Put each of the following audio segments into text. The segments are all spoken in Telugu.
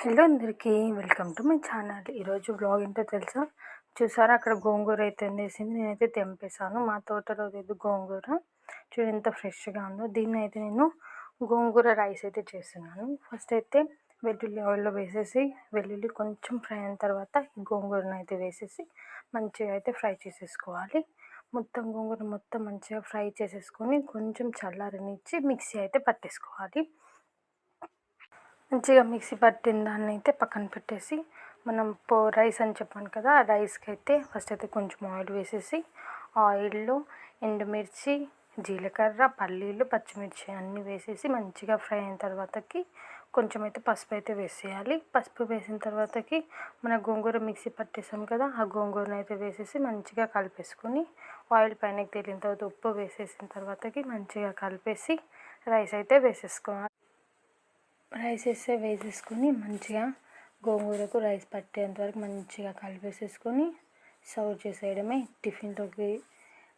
హలో అందరికీ వెల్కమ్ టు మై ఛానల్. ఈరోజు బ్లాగ్ ఏంటో తెలుసా? చూసారా అక్కడ గోంగూర అయితే వేసింది, నేనైతే తెంపేశాను. మా తోటలో లేదు గోంగూర. చూడు ఎంత ఫ్రెష్గా ఉందో. దీన్ని అయితే నేను గోంగూర రైస్ అయితే చేస్తున్నాను. ఫస్ట్ అయితే వెల్లుల్లి ఆయిల్లో వేసేసి, వెల్లుల్లి కొంచెం ఫ్రై అయిన తర్వాత ఈ గోంగూరను అయితే వేసేసి మంచిగా అయితే ఫ్రై చేసేసుకోవాలి. మొత్తం గోంగూర మొత్తం మంచిగా ఫ్రై చేసేసుకొని కొంచెం చల్లారనిచ్చి మిక్సీ అయితే పట్టేసుకోవాలి. మంచిగా మిక్సీ పట్టిన దాన్ని అయితే పక్కన పెట్టేసి, మనం రైస్ అని చెప్పాను కదా, ఆ రైస్కి అయితే ఫస్ట్ అయితే కొంచెం ఆయిల్ వేసేసి, ఆయిల్లో ఎండుమిర్చి, జీలకర్ర, పల్లీలు, పచ్చిమిర్చి అన్నీ వేసేసి మంచిగా ఫ్రై అయిన తర్వాతకి కొంచెం అయితే పసుపు అయితే వేసేయాలి. పసుపు వేసిన తర్వాతకి మన గోంగూర మిక్సీ పట్టేసాం కదా, ఆ గోంగూరను అయితే వేసేసి మంచిగా కలిపేసుకొని ఆయిల్ పైనకి తేలిన తర్వాత ఉప్పు వేసేసిన తర్వాతకి మంచిగా కలిపేసి రైస్ అయితే వేసేసుకోవాలి. రైస్ వేసేసుకొని మంచిగా గోంగూరకు రైస్ పట్టేంత వరకు మంచిగా కలిపేసేసుకొని సర్వ్ చేసేయడమే. టిఫిన్లోకి,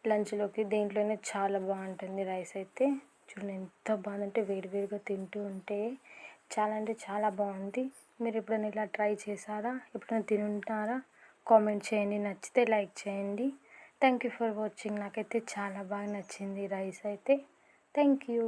లంచ్లోకి దేంట్లోనే చాలా బాగుంటుంది రైస్ అయితే. చూడండి ఎంత బాగుందంటే, వేడివేడిగా తింటూ ఉంటే చాలా అంటే చాలా బాగుంది. మీరు ఎప్పుడైనా ఇలా ట్రై చేశారా? ఎప్పుడైనా తిని ఉంటారా? కామెంట్ చేయండి. నచ్చితే లైక్ చేయండి. Thank you for watching. నాకైతే చాలా బాగా నచ్చింది రైస్ అయితే. Thank you.